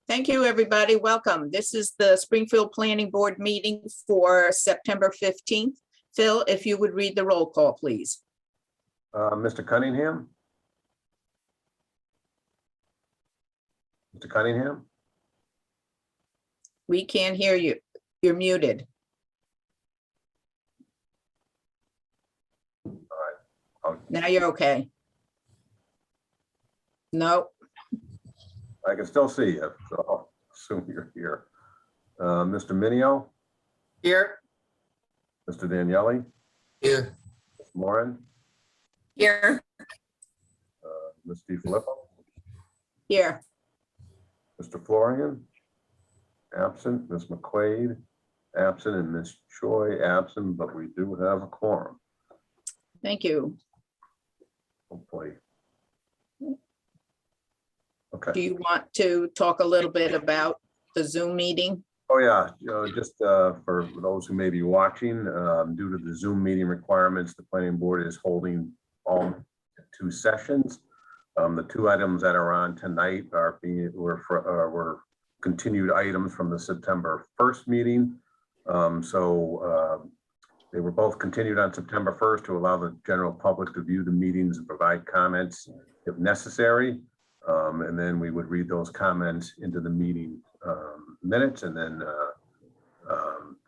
Thank you, everybody. Welcome. This is the Springfield Planning Board meeting for September 15th. Phil, if you would read the roll call, please. Mr. Cunningham? Mr. Cunningham? We can't hear you. You're muted. Now you're okay. No. I can still see you, so I'll assume you're here. Mr. Minio? Here. Mr. Daniele? Here. Ms. Moran? Here. Ms. DiFilippo? Here. Mr. Florian? Absent. Ms. McQuaid? Absent. And Ms. Choi absent, but we do have a quorum, Thank you. hopefully. Okay. Do you want to talk a little bit about the Zoom meeting? Oh, yeah, just for those who may be watching, due to the Zoom meeting requirements, the planning board is holding all 2 sessions. The 2 items that are on tonight were continued items from the September 1st meeting. They were both continued on September 1st to allow the general public to view the meetings and provide comments if necessary. And then we would read those comments into the meeting minutes, and then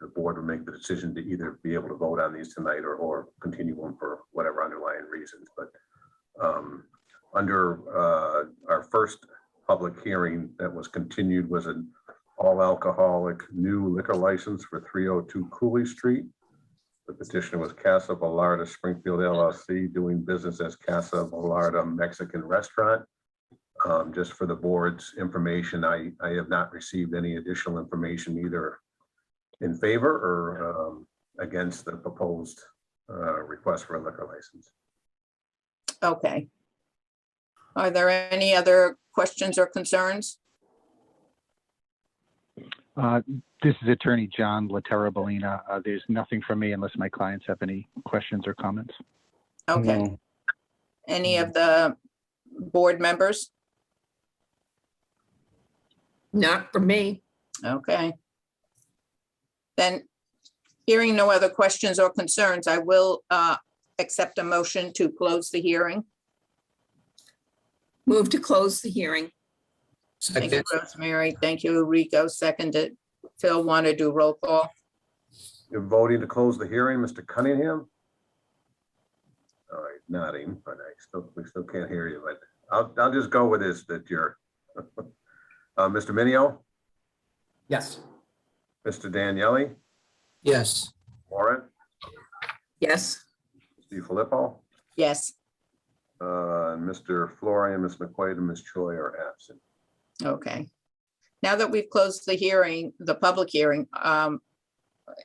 the board would make the decision to either be able to vote on these tonight or continue them for whatever underlying reasons. But under our first public hearing that was continued was an all alcoholic new liquor license for 302 Cooley Street. The petitioner was Casa Velarda Springfield LLC, doing business as Casa Velarda Mexican Restaurant. Just for the board's information, I have not received any additional information either in favor or against the proposed request for a liquor license. Okay. Are there any other questions or concerns? This is Attorney John Laterra Bellina. There's nothing for me unless my clients have any questions or comments. Okay. No. Any of the board members? Not for me. Okay. Then, hearing no other questions or concerns, I will accept a motion to close the hearing. Move to close the hearing. Thank you, Rosemary. Thank you, Rico. Seconded. Phil, want to do roll call? You're voting to close the hearing, Mr. Cunningham? All right, nodding, but we still can't hear you, but I'll just go with this, that you're Mr. Minio? Yes. Mr. Daniele? Yes. Warren? Yes. Steve Filippo? Yes. And Mr. Florian, Ms. McQuaid, and Ms. Choi are absent. Okay. Now that we've closed the hearing, the public hearing,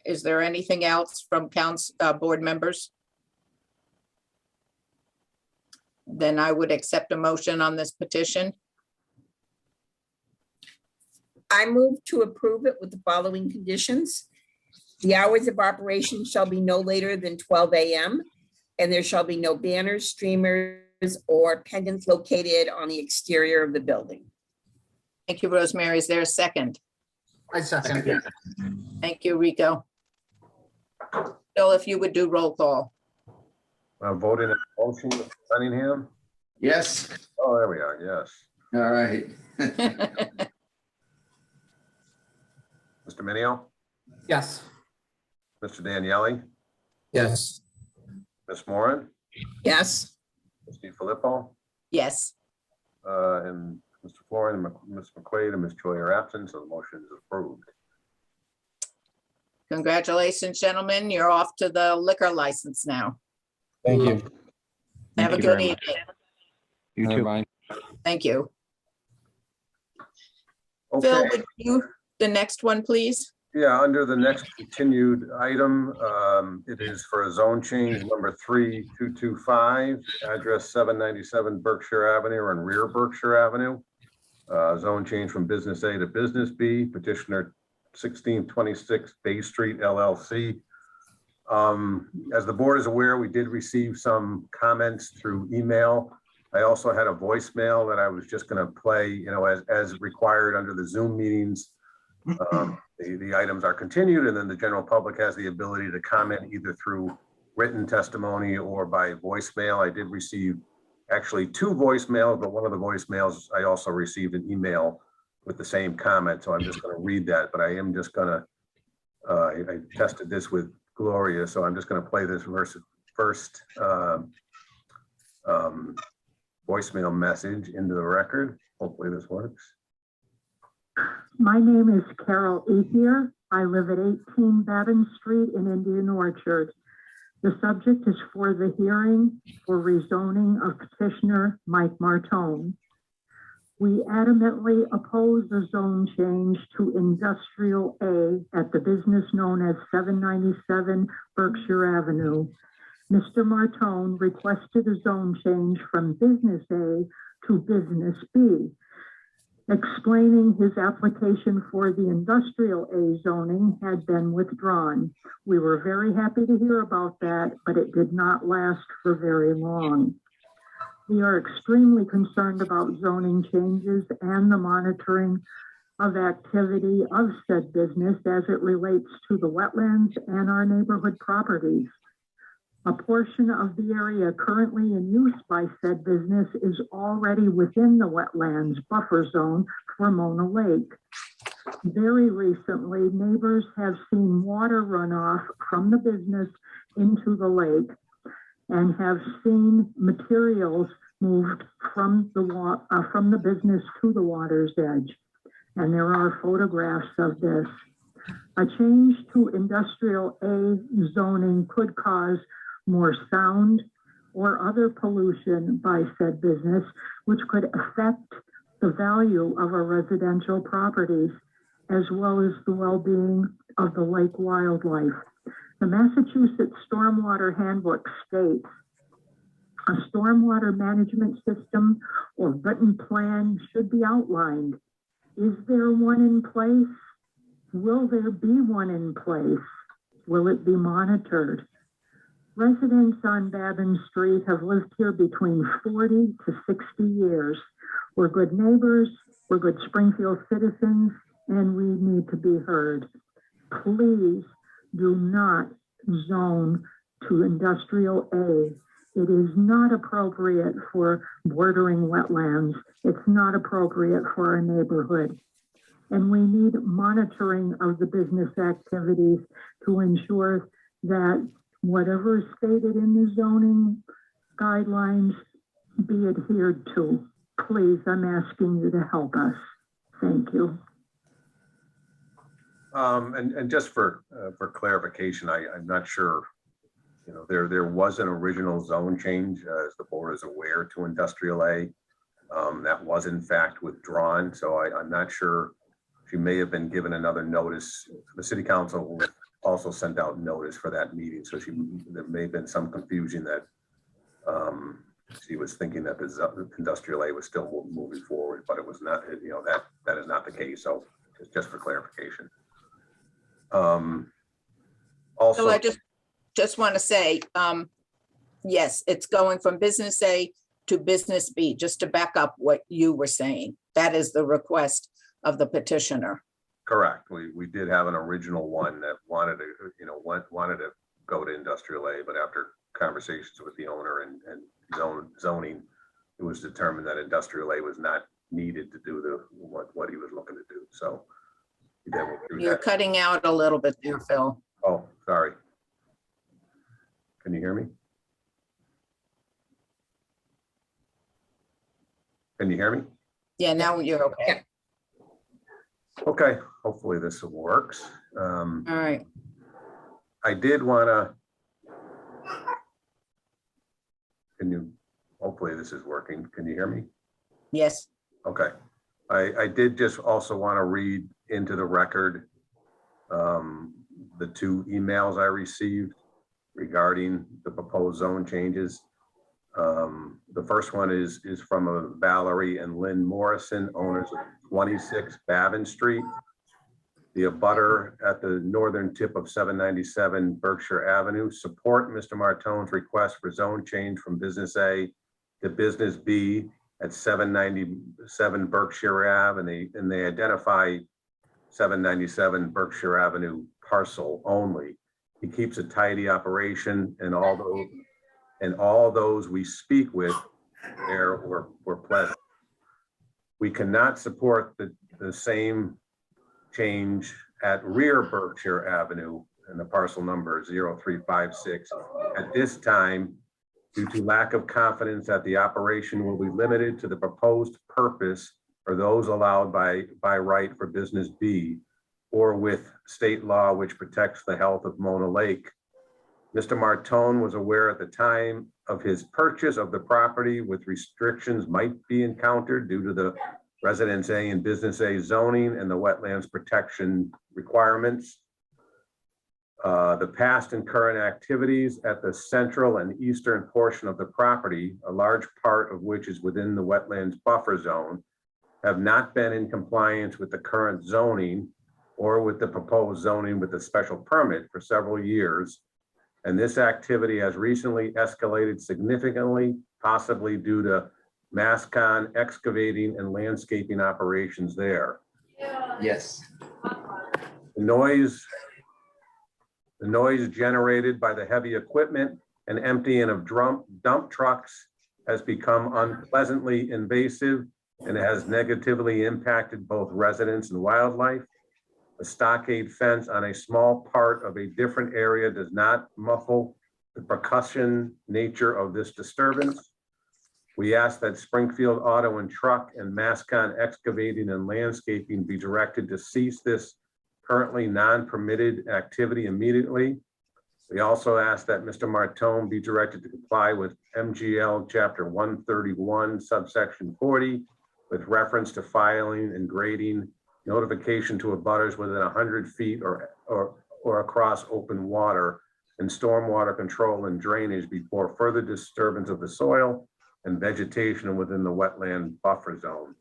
is there anything else from board members? Then I would accept a motion on this petition. I move to approve it with the following conditions. The hours of operation shall be no later than 12 a.m. and there shall be no banners, streamers, or pendants located on the exterior of the building. Thank you, Rosemary. Is there a second? I second it. Thank you, Rico. Bill, if you would do roll call. Voting in motion, Mr. Cunningham? Yes. Oh, there we are, yes. All right. Mr. Minio? Yes. Mr. Daniele? Yes. Ms. Moran? Yes. Mr. Filippo? Yes. And Mr. Florian, Ms. McQuaid, and Ms. Choi are absent, so the motion is approved. Congratulations, gentlemen. You're off to the liquor license now. Thank you. Have a you good very much. evening. You too. Bye. Thank you. Phil, Okay, would you, the next one, please? yeah, under the next continued item, it is for a zone change number 3225, address 797 Berkshire Avenue and rear Berkshire Avenue. Zone change from business A to business B, petitioner 1626 Bay Street LLC. As the board is aware, we did receive some comments through email I also had a voicemail that I was just going to play, you know, as required under the Zoom meetings. The items are continued, and then the general public has the ability to comment either through written testimony or by voicemail. I did receive actually 2 voicemails, but one of the voicemails, I also received an email with the same comment. So I'm just going to read that, but I am just going to, I tested this with Gloria, so I'm just going to play this first voicemail message into the record. Hopefully this works. My name is Carol Ethier. I live at 18 Babin Street in Indian Orchard. The subject is for the hearing for rezoning of petitioner Mike Martone. We adamantly oppose the zone change to Industrial A at the business known as 797 Berkshire Avenue. Mr. Martone requested a zone change from Business A to Business B. Explaining his application for the Industrial A zoning had been withdrawn. We were very happy to hear about that, but it did not last for very long. We are extremely concerned about zoning changes and the monitoring of activity of said business as it relates to the wetlands and our neighborhood properties. A portion of the area currently in use by said business is already within the wetlands buffer zone for Mona Lake. Very recently, neighbors have seen water runoff from the business into the lake and have seen materials moved from the business to the water's edge. And there are photographs of this. A change to Industrial A zoning could cause more sound or other pollution by said business, which could affect the value of our residential properties, as well as the well-being of the lake wildlife. The Massachusetts Stormwater Handbook states, a stormwater management system or written plan should be outlined. Is there one in place? Will there be one in place? Will it be monitored? Residents on Babin Street have lived here between 40 to 60 years. We're good neighbors, we're good Springfield citizens, and we need to be heard. Please do not zone to Industrial A. It is not appropriate for bordering wetlands. It's not appropriate for our neighborhood. And we need monitoring of the business activities to ensure that whatever is stated in the zoning guidelines be adhered to. Please, I'm asking you to help us. Thank you. And just for clarification, I'm not sure, you know, there was an original zone change, as the board is aware, to Industrial A. That was in fact withdrawn. So I'm not sure. She may have been given another notice. The city council also sent out notice for that meeting. So there may have been some confusion that she was thinking that the Industrial A was still moving forward, but it was not, you know, that is not the case. So just for clarification. Also, So I just want to say, yes, it's going from Business A to Business B, just to back up what you were saying. That is the request of the petitioner. correct. We did have an original one that wanted to, you know, wanted to go to Industrial A, but after conversations with the owner and zoning, it was determined that Industrial A was not needed to do what he was looking to do. So then we threw You're that. cutting out a little bit there, Phil. Oh, sorry. Can you hear me? Can you hear me? Yeah, now you're okay. Okay, hopefully this works. All right. I did want to. Hopefully this is working. Can you hear me? Yes. Okay. I did just also want to read into the record the 2 emails I received regarding the proposed zone changes. The first one is from Valerie and Lynn Morrison, owners of 26 Babin Street. The abutter at the northern tip of 797 Berkshire Avenue support Mr. Martone's request for zone change from Business A to Business B at 797 Berkshire Ave, and they identify 797 Berkshire Avenue parcel only. He keeps a tidy operation, and all those we speak with there were pleasant. We cannot support the same change at rear Berkshire Avenue, and the parcel number is 0356 at this time, due to lack of confidence that the operation will be limited to the proposed purpose or those allowed by right for Business B, or with state law which protects the health of Mona Lake. Mr. Martone was aware at the time of his purchase of the property with restrictions might be encountered due to the Residence A and Business A zoning and the wetlands protection requirements. The past and current activities at the central and eastern portion of the property, a large part of which is within the wetlands buffer zone, have not been in compliance with the current zoning or with the proposed zoning with the special permit for several years. And this activity has recently escalated significantly, possibly due to Mascon excavating and landscaping operations there. Yes. The noise generated by the heavy equipment and emptying of dump trucks has become unpleasantly invasive and has negatively impacted both residents and wildlife. A stockade fence on a small part of a different area does not muffle the percussion nature of this disturbance. We ask that Springfield Auto and Truck and Mascon Excavating and Landscaping be directed to cease this currently non-permitted activity immediately. We also ask that Mr. Martone be directed to comply with MGL Chapter 131, subsection 40, with reference to filing and grading notification to abutters within 100 feet or across open water, and stormwater control and drainage before further disturbance of the soil and vegetation within the wetland buffer zone.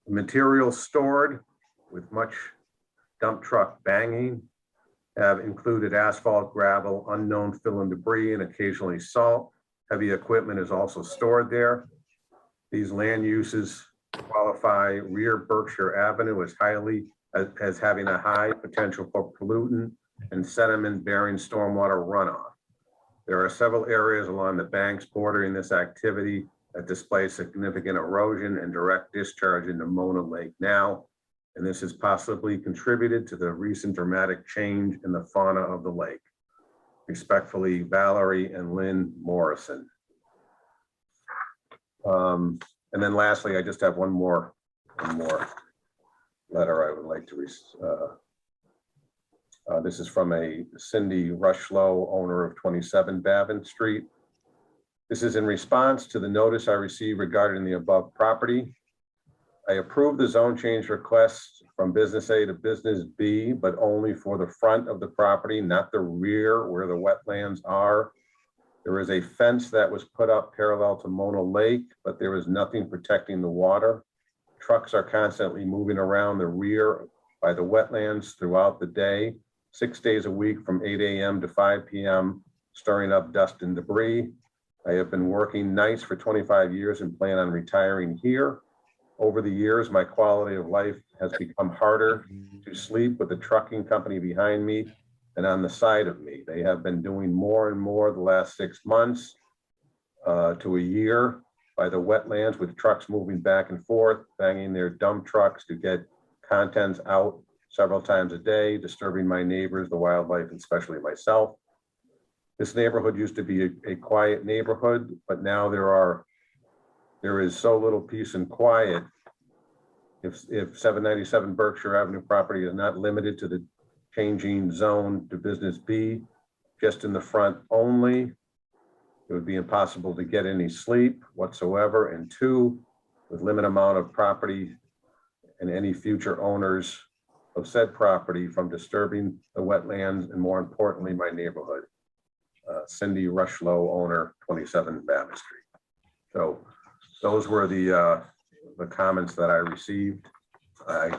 The materials stored, with much dump truck banging, have included asphalt, gravel, unknown fill and debris, and occasionally salt. Heavy equipment is also stored there. These land uses qualify rear Berkshire Avenue as having a high potential for pollutant and sediment bearing stormwater runoff. There are several areas along the banks bordering this activity that display significant erosion and direct discharge into Mona Lake now, and this has possibly contributed to the recent dramatic change in the fauna of the lake. Respectfully, Valerie and Lynn Morrison. And then lastly, I just have one more letter I would like to this is from a Cindy Rushlow, owner of 27 Bavin Street. This is in response to the notice I received regarding the above property. I approve the zone change request from Business A to Business B, but only for the front of the property, not the rear where the wetlands are. There is a fence that was put up parallel to Mona Lake, but there is nothing protecting the water. Trucks are constantly moving around the rear by the wetlands throughout the day, 6 days a week from 8 a.m. to 5 p.m., stirring up dust and debris. I have been working nights for 25 years and plan on retiring here. Over the years, my quality of life has become harder to sleep with the trucking company behind me and on the side of me. They have been doing more and more the last 6 months to a year by the wetlands, with trucks moving back and forth, banging their dump trucks to get contents out several times a day, disturbing my neighbors, the wildlife, and especially myself. This neighborhood used to be a quiet neighborhood, but now there is so little peace and quiet. If 797 Berkshire Avenue property is not limited to the changing zone to Business B, just in the front only, it would be impossible to get any sleep whatsoever. And two, with limited amount of property and any future owners of said property from disturbing the wetlands and, more importantly, my neighborhood. Cindy Rushlow, owner, 27 Bavin Street. So those were the comments that I received. I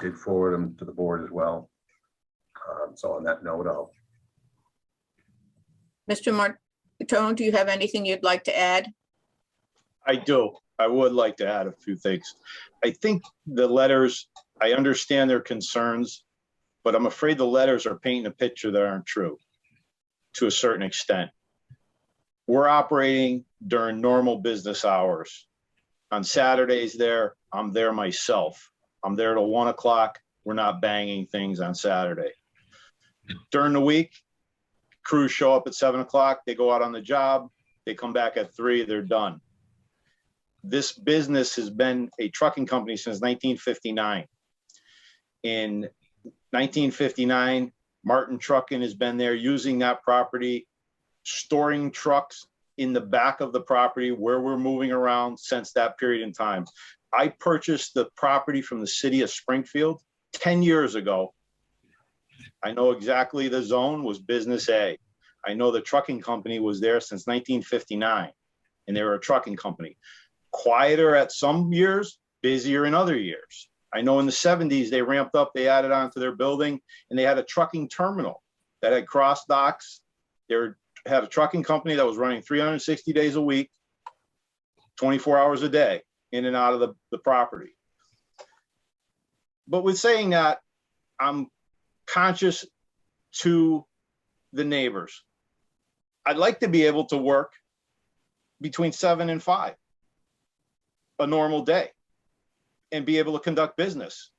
did forward them to the board as well. So on that note, Mr. Martone, do you have anything you'd like to add? I do. I would like to add a few things. I think the letters, I understand their concerns, but I'm afraid the letters are painting a picture that aren't true to a certain extent. We're operating during normal business hours. On Saturdays there, I'm there myself. I'm there till 1 o'clock. We're not banging things on Saturday. During the week, crews show up at 7 o'clock. They go out on the job. They come back at 3, they're done. This business has been a trucking company since 1959. In 1959, Martin Trucking has been there using that property, storing trucks in the back of the property where we're moving around since that period in time. I purchased the property from the city of Springfield 10 years ago. I know exactly the zone was business A. I know the trucking company was there since 1959, and they were a trucking company. Quieter at some years, busier in other years. I know in the 70s, they ramped up, they added on to their building, and they had a trucking terminal that had cross docks. They had a trucking company that was running 360 days a week, 24 hours a day, in and out of the property. But with saying that, I'm conscious to the neighbors. I'd like to be able to work between 7 and 5, a normal day, and be able to conduct business.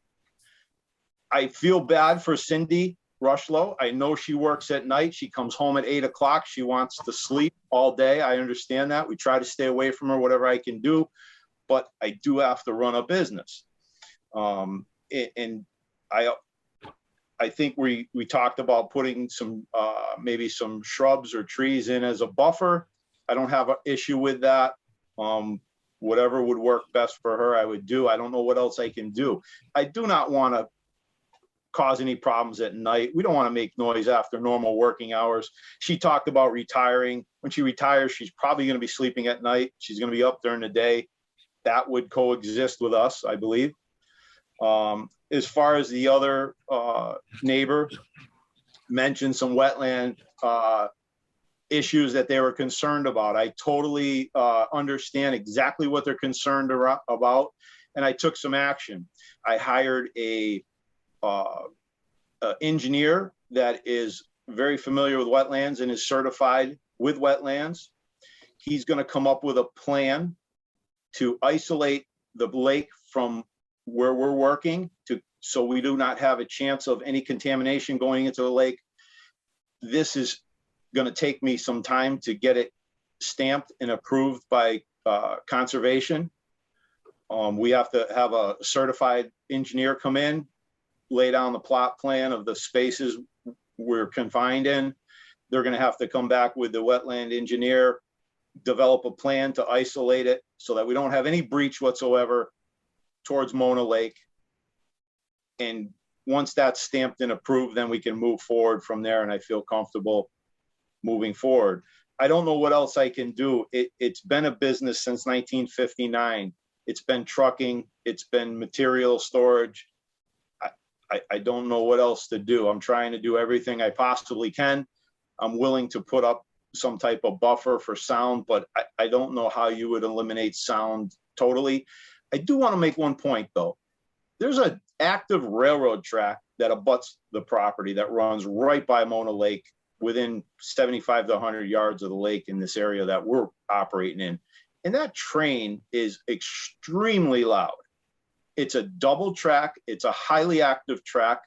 I feel bad for Cindy Rushlow. I know she works at night. She comes home at 8 o'clock. She wants to sleep all day. I understand that. We try to stay away from her, whatever I can do, but I do have to run a business. And I think we talked about putting some, maybe some shrubs or trees in as a buffer. I don't have an issue with that. Whatever would work best for her, I would do. I don't know what else I can do. I do not want to cause any problems at night. We don't want to make noise after normal working hours. She talked about retiring. When she retires, she's probably going to be sleeping at night. She's going to be up during the day. That would coexist with us, I believe. As far as the other neighbor mentioned some wetland issues that they were concerned about. I totally understand exactly what they're concerned about, and I took some action. I hired a engineer that is very familiar with wetlands and is certified with wetlands. He's going to come up with a plan to isolate the lake from where we're working so we do not have a chance of any contamination going into the lake. This is going to take me some time to get it stamped and approved by conservation. We have to have a certified engineer come in, lay down the plot plan of the spaces we're confined in. They're going to have to come back with the wetland engineer, develop a plan to isolate it so that we don't have any breach whatsoever towards Mona Lake. And once that's stamped and approved, then we can move forward from there, and I feel comfortable moving forward. I don't know what else I can do. It's been a business since 1959. It's been trucking. It's been material storage. I don't know what else to do. I'm trying to do everything I possibly can. I'm willing to put up some type of buffer for sound, but I don't know how you would eliminate sound totally. I do want to make one point though. There's an active railroad track that abuts the property that runs right by Mona Lake, within 75 to 100 yards of the lake in this area that we're operating in. And that train is extremely loud. It's a double track. It's a highly active track,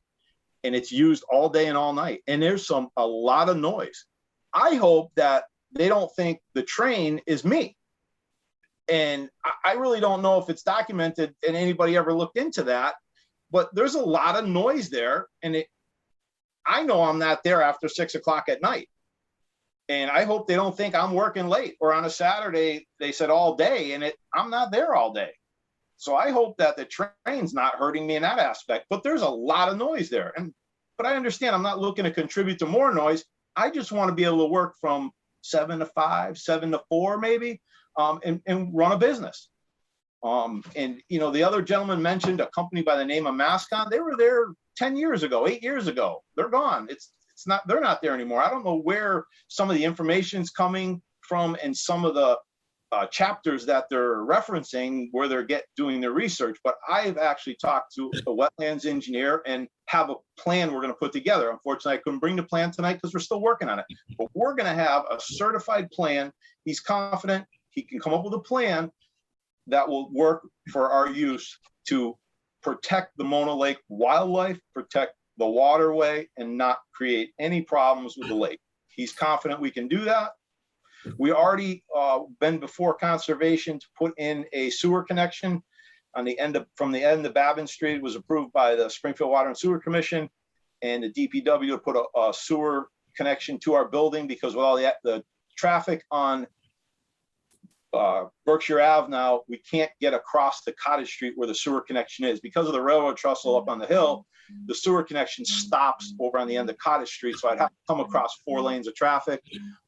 and it's used all day and all night. And there's a lot of noise. I hope that they don't think the train is me. And I really don't know if it's documented and anybody ever looked into that, but there's a lot of noise there. And I know I'm not there after 6 o'clock at night. And I hope they don't think I'm working late, or on a Saturday, they said all day, and I'm not there all day. So I hope that the train's not hurting me in that aspect, but there's a lot of noise there. But I understand I'm not looking to contribute to more noise. I just want to be able to work from 7 to 5, 7 to 4 maybe, and run a business. And you know, the other gentleman mentioned a company by the name of Mascon. They were there 10 years ago, 8 years ago. They're gone. They're not there anymore. I don't know where some of the information's coming from and some of the chapters that they're referencing where they're doing their research, but I've actually talked to a wetlands engineer and have a plan we're going to put together. Unfortunately, I couldn't bring the plan tonight because we're still working on it, but we're going to have a certified plan. He's confident he can come up with a plan that will work for our use to protect the Mona Lake wildlife, protect the waterway, and not create any problems with the lake. He's confident we can do that. We already been before conservation to put in a sewer connection on the end of, from the end of Babin Street. It was approved by the Springfield Water and Sewer Commission and the DPW to put a sewer connection to our building, because with all the traffic on Berkshire Ave now, we can't get across the Cottage Street where the sewer connection is. Because of the railroad trestle up on the hill, the sewer connection stops over on the end of Cottage Street. So I'd have to come across 4 lanes of traffic.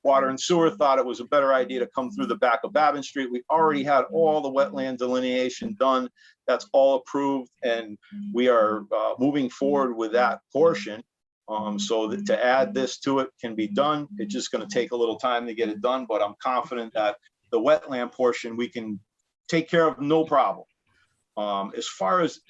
Water and Sewer thought it was a better idea to come through the back of Babin Street. We already had all the wetland delineation done. That's all approved, and we are moving forward with that portion. So that to add this to it can be done. It's just going to take a little time to get it done, but I'm confident that the wetland portion we can take care of, no problem. As far as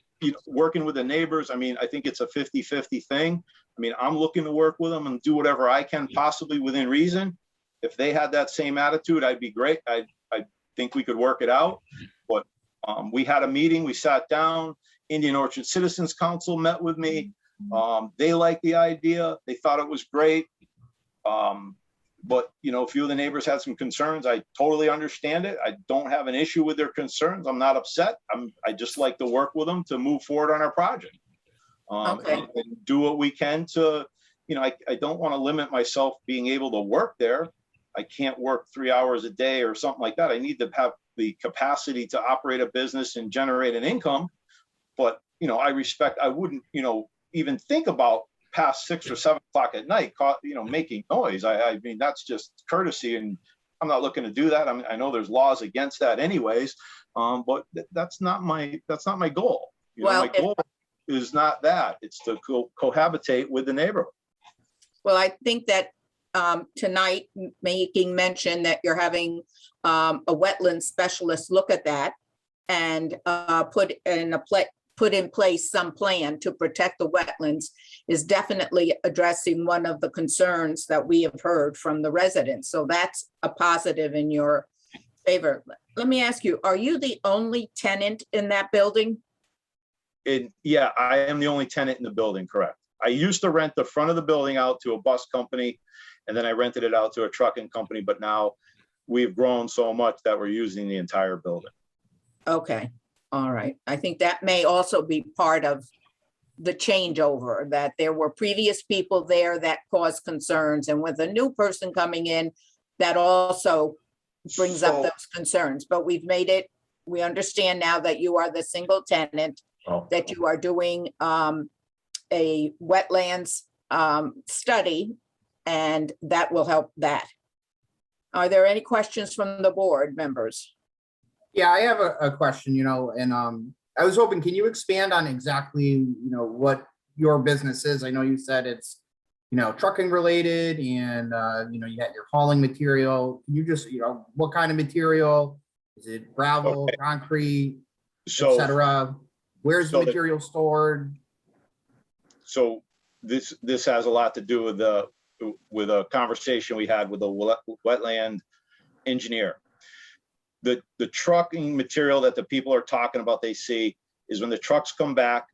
working with the neighbors, I mean, I think it's a 50-50 thing. I mean, I'm looking to work with them and do whatever I can possibly within reason. If they had that same attitude, I'd be great. I think we could work it out. But we had a meeting, we sat down, Indian Orchard Citizens Council met with me. They liked the idea. They thought it was great. But, a few of the neighbors had some concerns. I totally understand it. I don't have an issue with their concerns. I'm not upset. I just like to work with them to move forward on our project. Okay. And do what we can to, I don't want to limit myself being able to work there. I can't work 3 hours a day or something like that. I need to have the capacity to operate a business and generate an income. But, I respect, I wouldn't, even think about past 6 or 7 o'clock at night, making noise. I mean, that's just courtesy, and I'm not looking to do that. I mean, I know there's laws against that anyways, but that's not my goal. My goal is not that. It's to cohabitate with the neighborhood. Well, I think that tonight, making mention that you're having a wetland specialist look at that and put in place some plan to protect the wetlands is definitely addressing one of the concerns that we have heard from the residents. So that's a positive in your favor. Let me ask you, are you the only tenant in that building? Yeah, I am the only tenant in the building, correct. I used to rent the front of the building out to a bus company, and then I rented it out to a trucking company, but now we've grown so much that we're using the entire building. Okay, all right. I think that may also be part of the changeover, that there were previous people there that caused concerns, and with a new person coming in, that also brings up those concerns. But we've made it, we understand now that you are the single tenant, that you are doing a wetlands study, and that will help that. Are there any questions from the board members? Yeah, I have a question, and I was hoping, can you expand on exactly, what your business is? I know you said it's, trucking related, and, you had your hauling material. Can you just, what kind of material? Is it gravel, concrete, et cetera? Where's the material stored? So this has a lot to do with a conversation we had with a wetland engineer. The trucking material that the people are talking about, they see, is when the trucks come back,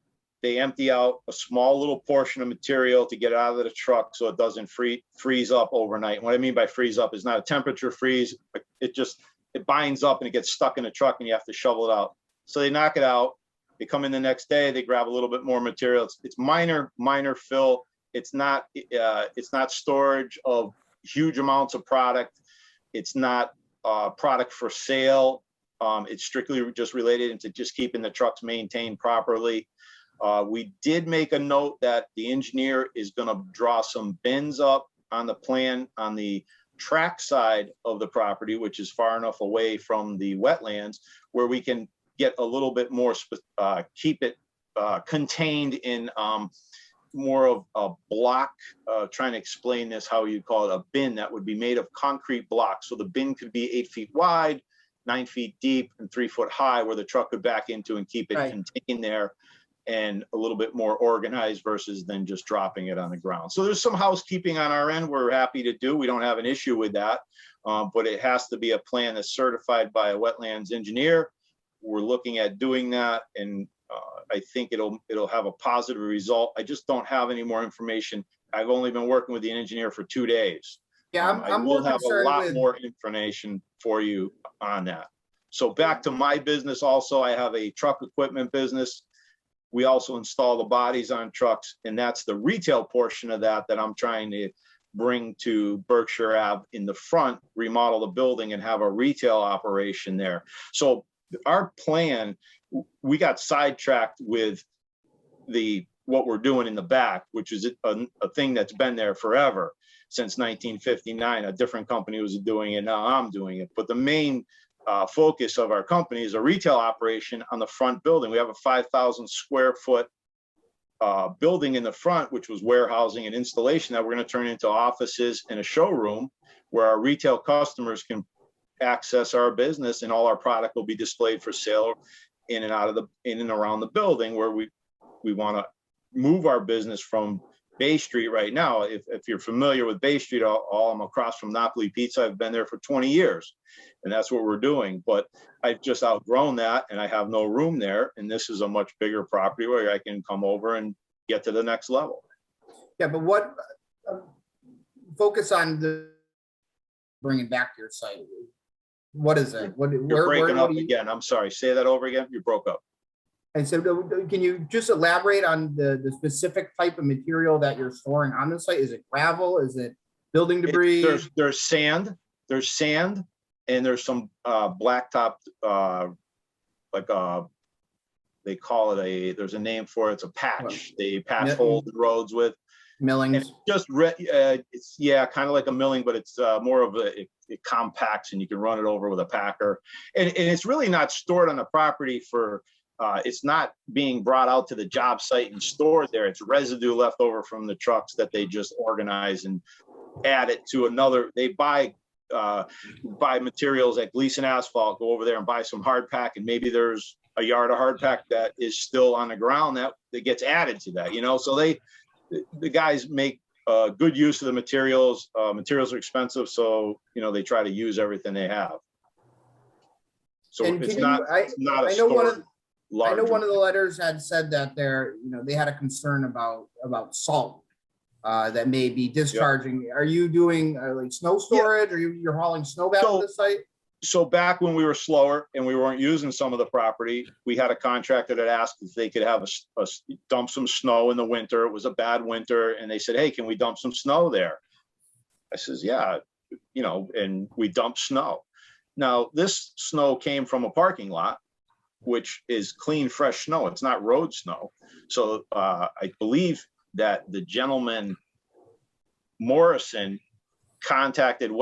they empty out a small little portion of material to get out of the truck so it doesn't freeze up overnight. What I mean by freeze up is not a temperature freeze. It binds up and it gets stuck in the truck and you have to shovel it out. So they knock it out. They come in the next day, they grab a little bit more material. It's minor fill. It's not storage of huge amounts of product. It's not product for sale. It's strictly just related into just keeping the trucks maintained properly. We did make a note that the engineer is going to draw some bins up on the plan on the track side of the property, which is far enough away from the wetlands where we can get a little bit more, keep it contained in more of a block, trying to explain this, how you call it, a bin that would be made of concrete blocks. So the bin could be 8 feet wide 9 feet deep and 3 foot high where the truck could back into and keep it Right. contained there, and a little bit more organized versus than just dropping it on the ground. So there's some housekeeping on our end we're happy to do. We don't have an issue with that, but it has to be a plan that's certified by a wetlands engineer. We're looking at doing that, and I think it'll have a positive result. I just don't have any more information. I've only been working with the engineer for 2 days. Yeah, I I'm will more have a concerned lot with, more information for you on that. So back to my business also, I have a truck equipment business. We also install the bodies on trucks, and that's the retail portion of that I'm trying to bring to Berkshire Ave in the front, remodel the building and have a retail operation there. So our plan, we got sidetracked with what we're doing in the back, which is a thing that's been there forever, since 1959. A different company was doing it, now I'm doing it. But the main focus of our company is a retail operation on the front building. We have a 5,000 square foot building in the front, which was warehousing and installation, that we're going to turn into offices and a showroom where our retail customers can access our business, and all our product will be displayed for sale in and around the building, where we want to move our business from Bay Street right now. If you're familiar with Bay Street, I'm across from Napoli Pizza. I've been there for 20 years, and that's what we're doing. But I've just outgrown that, and I have no room there. And this is a much bigger property where I can come over and get to the next level. yeah, but what, focus on bringing back to your site. What is it? You're breaking up again. I'm sorry. Say that over again. You broke up. And so can you just elaborate on the specific type of material that you're storing on the site? Is it gravel? Is it building debris? There's sand, and there's some blacktop, they call it there's a name for it. It's a patch. They patch holes in roads with. Millings? And it's kind of like a milling, but it's more of it compacts, and you can run it over with a packer. And it's really not stored on the property for, it's not being brought out to the job site and stored there. It's residue left over from the trucks that they just organize and add it to another. They buy materials at Gleason Asphalt, go over there and buy some hard pack, and maybe there's a yard of hard pack that is still on the ground that gets added to that, So the guys make good use of the materials. Materials are expensive, so they try to use everything they have. So it's not a store. I know one of the letters had said that they had a concern about salt that may be discharging. Are you doing like snow storage, or you're hauling snow back to the site? So back when we were slower and we weren't using some of the property, we had a contractor that asked if they could have dump some snow in the winter. It was a bad winter, and they said, "Hey, can we dump some snow there?" I says, "Yeah," and we dumped snow. Now this snow came from a parking lot, which is clean, fresh snow. It's not road snow. So I believe that the gentleman, Morrison, contacted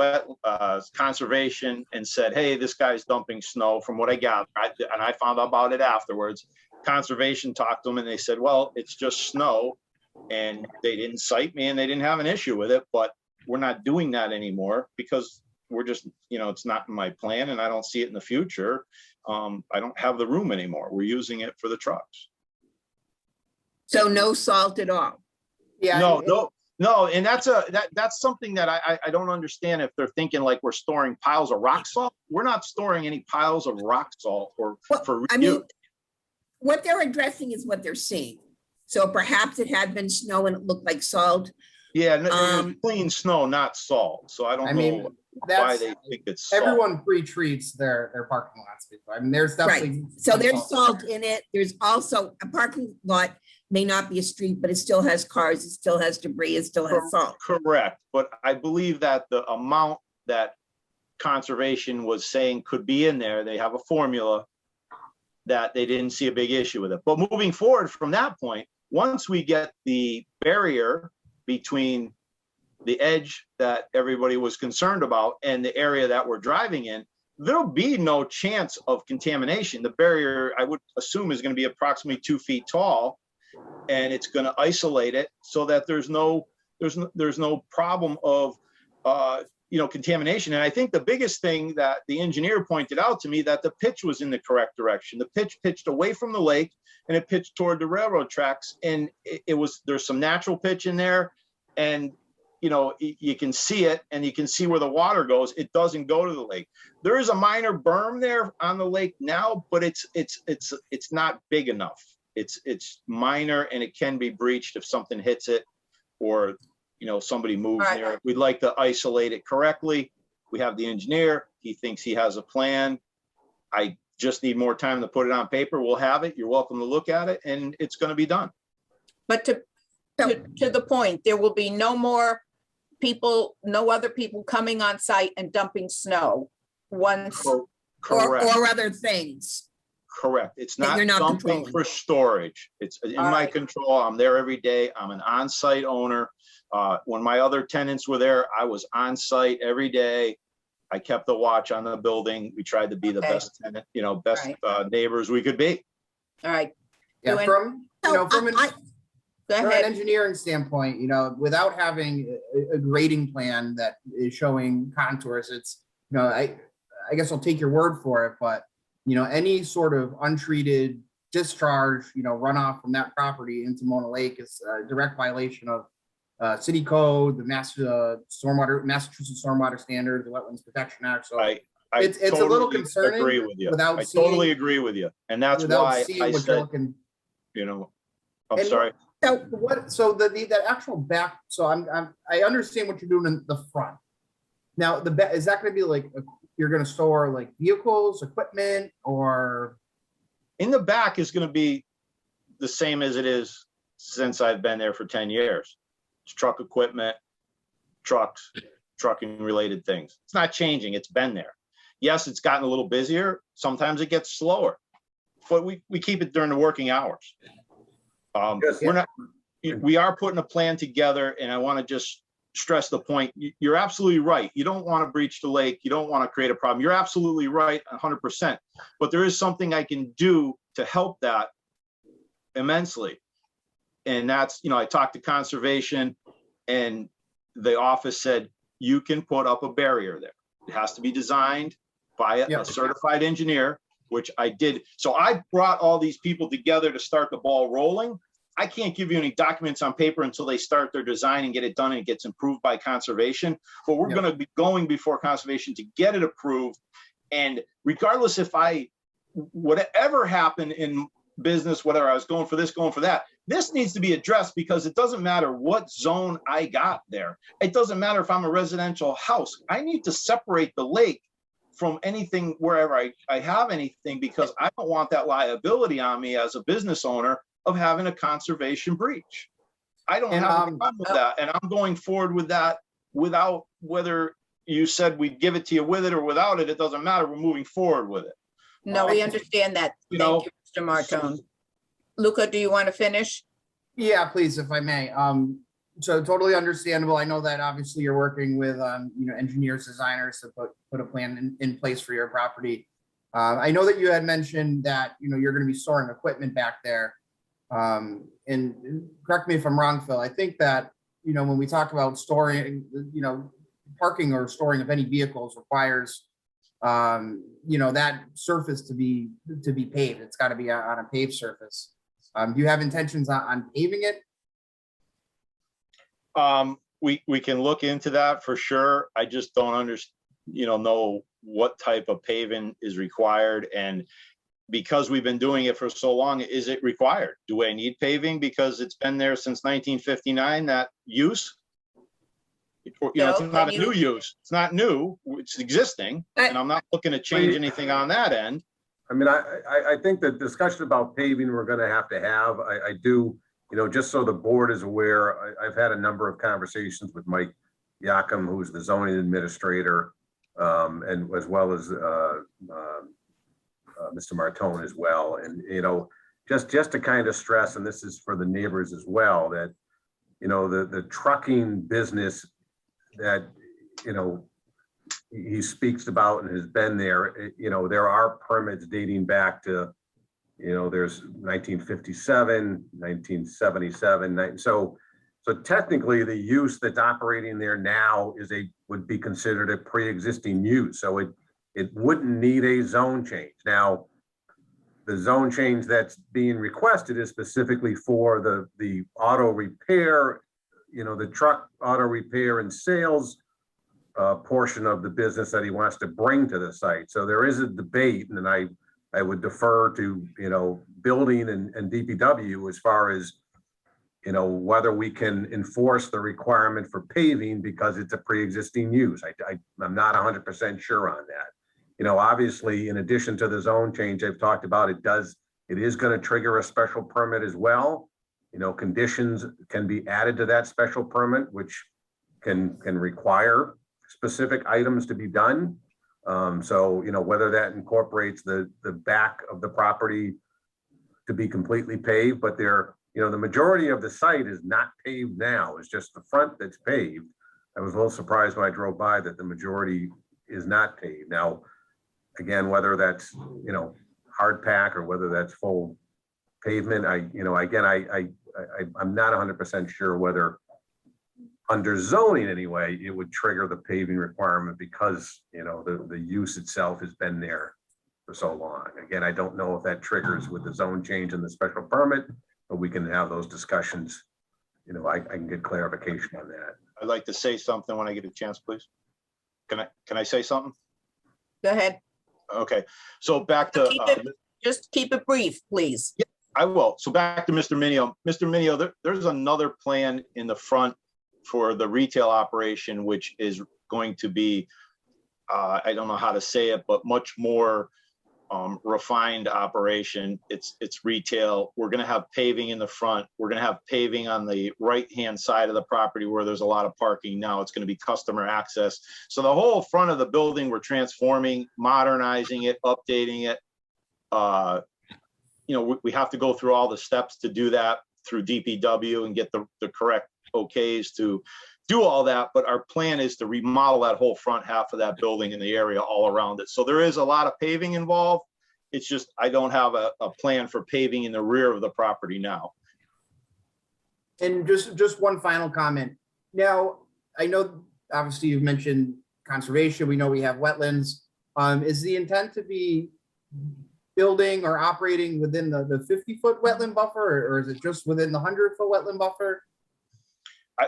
conservation and said, "Hey, this guy's dumping snow," from what I got. And I found out about it afterwards. Conservation talked to them, and they said, "Well, it's just snow." And they didn't cite me, and they didn't have an issue with it. But we're not doing that anymore because we're just, it's not in my plan, and I don't see it in the future. I don't have the room anymore. We're using it for the trucks. So no salt at all? Yeah. No, and that's something that I don't understand. If they're thinking like we're storing piles of rock salt, we're not storing any piles of rock salt for reuse. I mean, what they're addressing is what they're seeing. So perhaps it had been snow and it looked like salt. Yeah, it's clean snow, not salt. So I don't know why they think it's salt. Everyone pre-treats their parking lots. I mean, there's definitely so there's salt in it. There's also a parking lot. May not be a street, but it still has cars, it still has debris, it still has salt. Correct, but I believe that the amount that conservation was saying could be in there, they have a formula that they didn't see a big issue with it. But moving forward from that point, once we get the barrier between the edge that everybody was concerned about and the area that we're driving in, there'll be no chance of contamination. The barrier, I would assume, is going to be approximately 2 feet tall, and it's going to isolate it so that there's no problem of contamination. And I think the biggest thing that the engineer pointed out to me, that the pitch was in the correct direction. The pitch pitched away from the lake and it pitched toward the railroad tracks. And there's some natural pitch in there. And, you can see it and you can see where the water goes. It doesn't go to the lake. There is a minor berm there on the lake now, but it's not big enough. It's minor and it can be breached if something hits it or somebody moves Right. near it. We'd like to isolate it correctly. We have the engineer. He thinks he has a plan. I just need more time to put it on paper. We'll have it. You're welcome to look at it and it's going to be done. But to the point, there will be no more people, no other people coming on site and dumping snow once. Correct. Or other things. Correct. It's That not you're not something controlling. for storage. It's in All my right. control. I'm there every day. I'm an on-site owner. When my other tenants were there, I was on site every day. I kept the watch on the building. We tried to be the Okay. best tenant, best Right. neighbors we could be. All right, Yeah, Do from, So from an I- go From an ahead. engineering standpoint, without having a grading plan that is showing contours, it's, I guess I'll take your word for it, but, any sort of untreated discharge, runoff from that property into Mona Lake is a direct violation of city code, the Massachusetts Stormwater Standards, the Wetlands Protection Act. So I it's a little totally concerning agree with you. without I totally seeing- agree with you. And that's without why seeing I what you're said, looking. I'm And- sorry. So the actual back, so I understand what you're doing in the front. Now, the back, is that gonna be like, you're gonna store like vehicles, equipment, or? In the back is going to be the same as it is since I've been there for 10 years. It's truck equipment, trucks, trucking related things. It's not changing. It's been there. Yes, it's gotten a little busier. Sometimes it gets slower, but we keep it during the working hours. Yes. We are putting a plan together, and I want to just stress the point. You're absolutely right. You don't want to breach the lake. You don't want to create a problem. You're absolutely right, 100%. But there is something I can do to help that immensely. And that's, I talked to conservation and the office said, you can put up a barrier there. It has to be designed by Yeah. a certified engineer, which I did. So I brought all these people together to start the ball rolling. I can't give you any documents on paper until they start their design and get it done and it gets approved by conservation. But we're Yeah. going to be going before conservation to get it approved. And regardless if whatever happened in business, whether I was going for this, going for that, this needs to be addressed because it doesn't matter what zone I got there. It doesn't matter if I'm a residential house. I need to separate the lake from anything wherever I have anything, because I don't want that liability on me as a business owner of having a conservation breach. I don't And, have a problem with that. And I'm going forward with that without, whether you said we'd give it to you with it or without it, it doesn't matter. We're moving forward with it. No, we understand that. You Thank know, you, Mr. Martone. Luca, do you want to finish? Yeah, please, if I may. So totally understandable. I know that obviously you're working with, engineers, designers to put a plan in place for your property. I know that you had mentioned that, you're going to be storing equipment back there. And correct me if I'm wrong, Phil, I think that, when we talk about storing, parking or storing of any vehicles requires, that surface to be paved. It's got to be on a paved surface. Do you have intentions on paving it? We can look into that for sure. I just don't know what type of paving is required. And because we've been doing it for so long, is it required? Do I need paving because it's been there since 1959, that use? It's not a new use. It's not new. It's existing. And I'm not looking to change anything on that end. I mean, I think the discussion about paving, we're gonna have to have. I do, just so the board is aware, I've had a number of conversations with Mike Yakum, who's the zoning administrator, and as well as Mr. Martone as well. And, just to kind of stress, and this is for the neighbors as well, that, the trucking business that, he speaks about and has been there, there are permits dating back to, there's 1957, 1977. So, So technically, the use that's operating there now would be considered a pre-existing use. So it wouldn't need a zone change. Now, the zone change that's being requested is specifically for the auto repair, the truck auto repair and sales portion of the business that he wants to bring to the site. So there is a debate, and I would defer to, building and DPW as far as, whether we can enforce the requirement for paving because it's a pre-existing use. I'm not 100% sure on that. Obviously, in addition to the zone change I've talked about, it is going to trigger a special permit as well. Conditions can be added to that special permit, which can require specific items to be done. So, whether that incorporates the back of the property to be completely paved, but the majority of the site is not paved now. It's just the front that's paved. I was a little surprised when I drove by that the majority is not paved. Now, again, whether that's, hard pack or whether that's full pavement, I'm not 100% sure whether under zoning anyway, it would trigger the paving requirement because, the use itself has been there for so long. Again, I don't know if that triggers with the zone change and the special permit, but we can have those discussions. I can get clarification on that. I'd like to say something when I get a chance, please. Can I say something? Go ahead. Okay, so back to, Just keep it brief, please. I will. So back to Mr. Minio. Mr. Minio, there's another plan in the front for the retail operation, which is going to be, I don't know how to say it, but much more refined operation. It's retail. We're going to have paving in the front. We're going to have paving on the right-hand side of the property where there's a lot of parking now. It's going to be customer access. So the whole front of the building, we're transforming, modernizing it, updating it. We have to go through all the steps to do that through DPW and get the correct okays to do all that. But our plan is to remodel that whole front half of that building and the area all around it. So there is a lot of paving involved. It's just, I don't have a plan for paving in the rear of the property now. And just one final comment. Now, I know obviously you've mentioned conservation. We know we have wetlands. Is the intent to be building or operating within the 50-foot wetland buffer, or is it just within the 100-foot wetland buffer?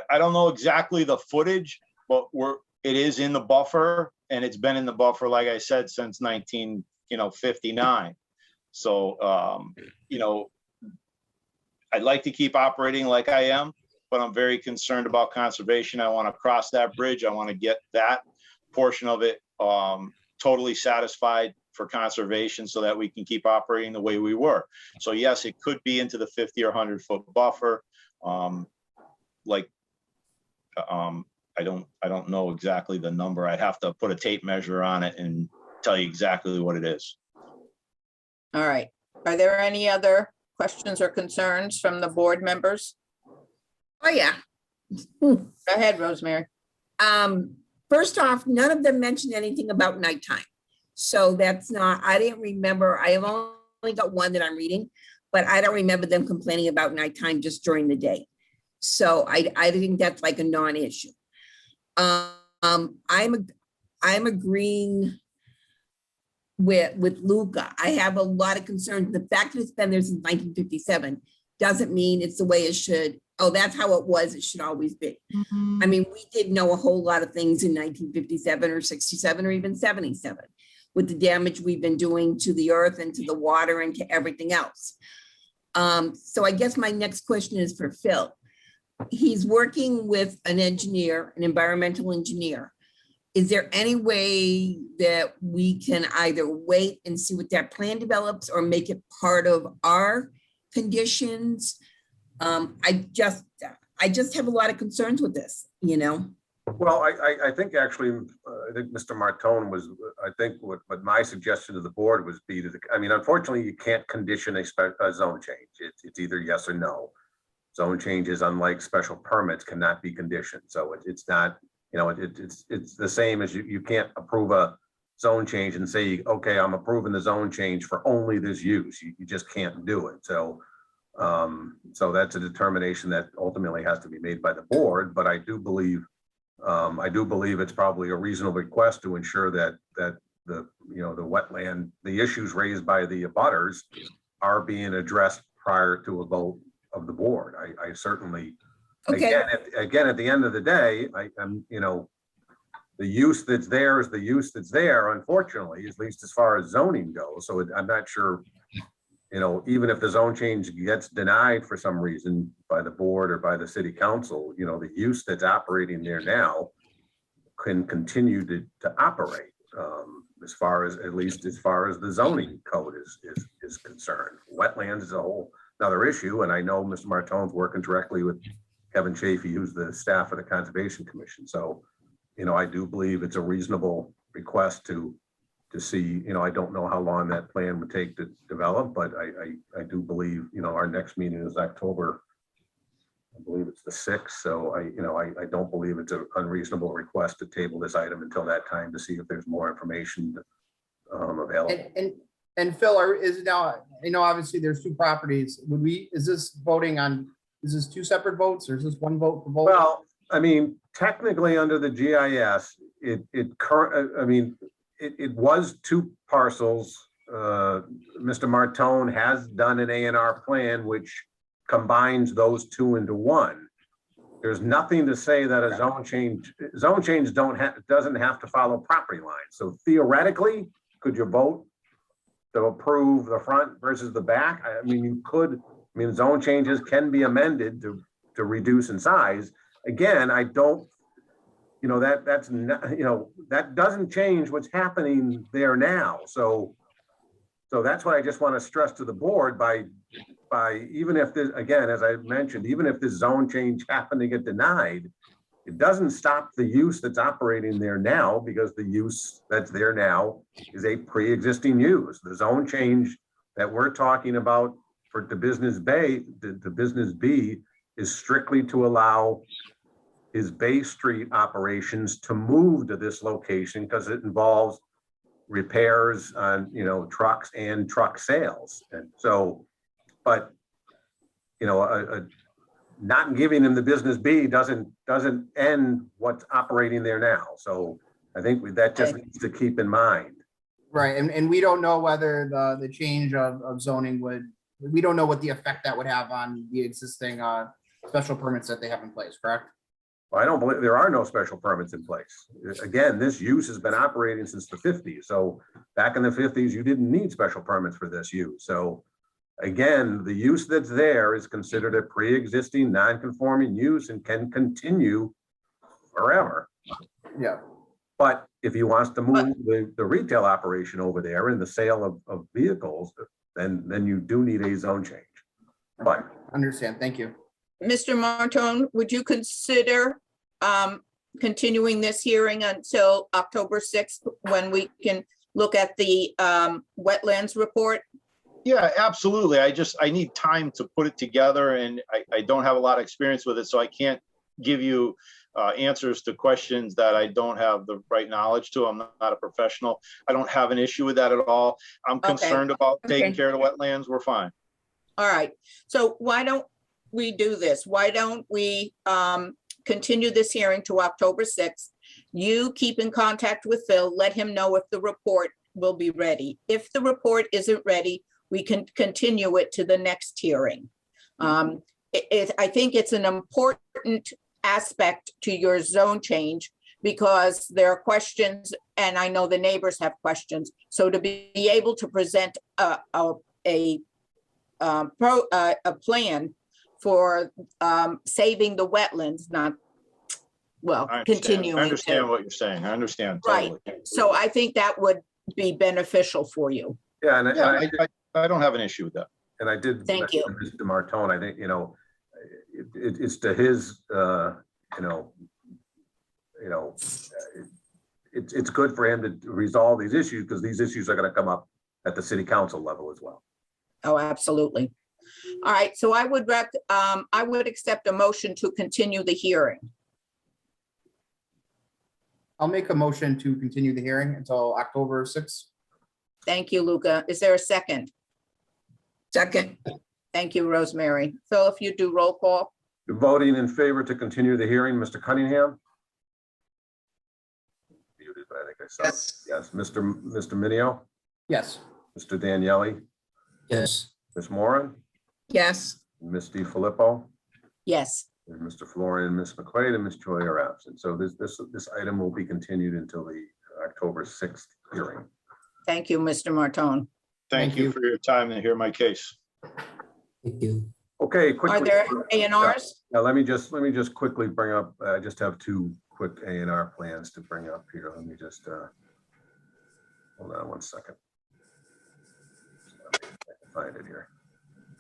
I don't know exactly the footage, but it is in the buffer, and it's been in the buffer, like I said, since 1959. So, I'd like to keep operating like I am, but I'm very concerned about conservation. I want to cross that bridge. I want to get that portion of it totally satisfied for conservation so that we can keep operating the way we were. So yes, it could be into the 50 or 100-foot buffer. I don't know exactly the number. I'd have to put a tape measure on it and tell you exactly what it is. All right. Are there any other questions or concerns from the board members? Oh, yeah. Go ahead, Rosemary. First off, none of them mentioned anything about nighttime. So that's not, I didn't remember, I have only got one that I'm reading, but I don't remember them complaining about nighttime just during the day. So I think that's like a non-issue. I'm agreeing with Luca. I have a lot of concerns. The fact that it's been there since 1957 doesn't mean it's the way it should. Oh, that's how it was. It should always be. I mean, we didn't know a whole lot of things in 1957 or 67 or even 77 with the damage we've been doing to the earth and to the water and to everything else. So I guess my next question is for Phil. He's working with an engineer, an environmental engineer. Is there any way that we can either wait and see what that plan develops or make it part of our conditions? I just have a lot of concerns with this, you know? Well, I think actually, I think Mr. Martone was, I think what my suggestion to the board was be to, I mean, unfortunately, you can't condition a zone change. It's either yes or no. Zone changes, unlike special permits, cannot be conditioned. So it's not, you know, it's the same as you can't approve a zone change and say, okay, I'm approving the zone change for only this use. You just can't do it. So So that's a determination that ultimately has to be made by the board, but I do believe it's probably a reasonable request to ensure that the wetland, the issues raised by the abutters are being addressed prior to a vote of the board. I certainly, Okay, again, at the end of the day, the use that's there is the use that's there, unfortunately, at least as far as zoning goes. So I'm not sure, even if the zone change gets denied for some reason by the board or by the city council, the use that's operating there now can continue to operate, at least as far as the zoning code is concerned. Wetlands is a whole another issue. And I know Mr. Martone's working directly with Kevin Chafee, who's the staff of the Conservation Commission. So, I do believe it's a reasonable request to see, I don't know how long that plan would take to develop, but I do believe, our next meeting is October, I believe it's the 6th. So I don't believe it's an unreasonable request to table this item until that time to see if there's more information available. And Phil, is now, obviously there's two properties. Is this two separate votes or is this one vote for both? Well, technically under the GIS, it was two parcels. Mr. Martone has done an A&R plan which combines those two into one. There's nothing to say that a zone change doesn't have to follow property lines. So theoretically, could you vote to approve the front versus the back? You could. Zone changes can be amended to reduce in size. Again, I don't, that's not, that doesn't change what's happening there now. So that's what I just want to stress to the board by even if this, again, as I mentioned, even if this zone change happened to get denied, it doesn't stop the use that's operating there now, because the use that's there now is a pre-existing use. The zone change that we're talking about for the business B is strictly to allow his Bay Street operations to move to this location because it involves repairs on, trucks and truck sales. And so, but, not giving him the business B doesn't end what's operating there now. So I think that just needs to keep in mind. Right, and we don't know whether the change of zoning we don't know what the effect that would have on the existing special permits that they have in place, correct? Well, I don't believe there are no special permits in place. Again, this use has been operating since the 50s. So back in the 50s, you didn't need special permits for this use. So again, the use that's there is considered a pre-existing non-conforming use and can continue forever. Yeah. But if he wants to move the retail operation over there and the sale of vehicles, then you do need a zone change. But Understand, thank you. Mr. Martone, would you consider continuing this hearing until October 6th, when we can look at the wetlands report? Yeah, absolutely. I need time to put it together, and I don't have a lot of experience with it, so I can't give you answers to questions that I don't have the right knowledge to. I'm not a professional. I don't have an issue with that at all. I'm concerned about taking care of the wetlands. We're fine. All right. So why don't we do this? Why don't we continue this hearing to October 6th? You keep in contact with Phil, let him know if the report will be ready. If the report isn't ready, we can continue it to the next hearing. I think it's an important aspect to your zone change, because there are questions, and I know the neighbors have questions. So to be able to present a plan for saving the wetlands, continuing. I understand what you're saying. I understand. Right. Totally. So I think that would be beneficial for you. yeah, and I don't have an issue with that. and I did. Thank you. Mr. Martone, I think, it's to his, it's good for him to resolve these issues, because these issues are going to come up at the city council level as well. Oh, absolutely. All right, so I would accept a motion to continue the hearing. I'll make a motion to continue the hearing until October 6th. Thank you, Luca. Is there a second? Second. Thank you, Rosemary. Phil, if you do roll call? Voting in favor to continue the hearing, Mr. Cunningham? Muted, but I think I saw. Yes. Yes, Mr. Minio, Yes. Mr. Daniele, Yes. Ms. Moran, Yes, Ms. Filippo, Yes. and Mr. Florian, Ms. McQuaid, and Ms. Choi are absent. So this item will be continued until the October 6th hearing. Thank you, Mr. Martone. Thank Thank you you. for your time to hear my case. Thank you. Okay, quickly. Are there A&Rs? Now, let me just quickly bring up, I just have two quick A&R plans to bring up here. Let me just, hold on one second. I can find it here.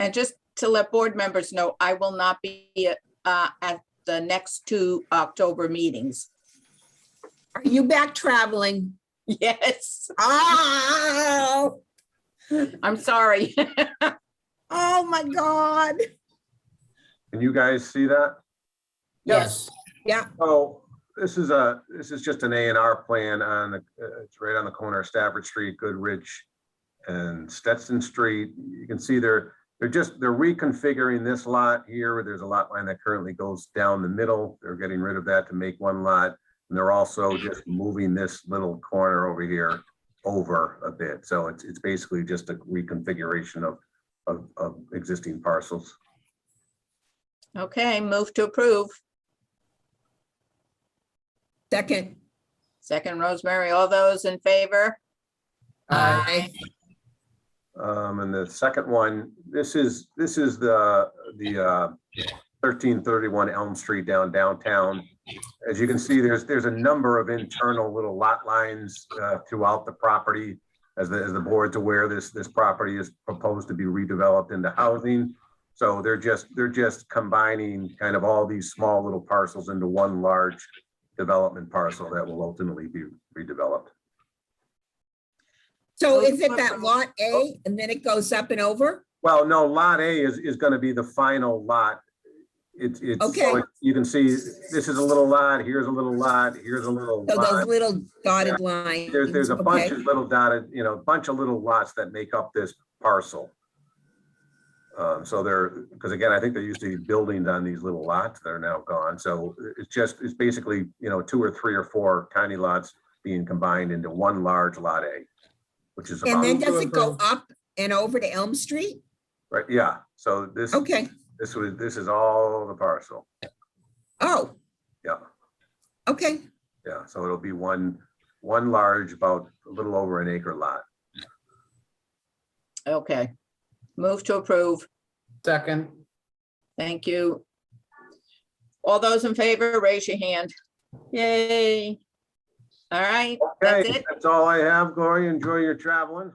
And just to let board members know, I will not be at the next two October meetings. are you back traveling? Yes, Oh, I'm sorry. oh my God. Can you guys see that? Yes. Yeah, Oh, this is just an A&R plan on, it's right on the corner of Stafford Street, Goodrich and Stetson Street. You can see they're reconfiguring this lot here. There's a lot line that currently goes down the middle. They're getting rid of that to make one lot. And they're also just moving this little corner over here over a bit. So it's basically just a reconfiguration of existing parcels. Okay, move to approve. second. Second, Rosemary. All those in favor? Aye. And the second one, this is the 1331 Elm Street downtown. As you can see, there's a number of internal little lot lines throughout the property. As the board's aware, this property is proposed to be redeveloped into housing. So they're just combining kind of all these small little parcels into one large development parcel that will ultimately be redeveloped. So is it that lot A and then it goes up and over? Well, no, lot A is going to be the final lot. It's Okay. so you can see this is a little lot, here's a little lot, here's a little So those lot. little dotted lines. There's a bunch Okay. of little dotted, bunch of little lots that make up this parcel. So because again, I think there used to be buildings on these little lots that are now gone. So it's basically, 2 or 3 or 4 tiny lots being combined into one large lot A, which is And about, then does it go up and over to Elm Street? right, yeah. So this is all the parcel. Oh, Yeah, okay. yeah. So it'll be one large, about a little over an acre lot. Okay. Move to approve. Second. Thank you. All those in favor, raise your hand. Yay. All right, that's Okay, it. that's all I have. Gloria, enjoy your traveling.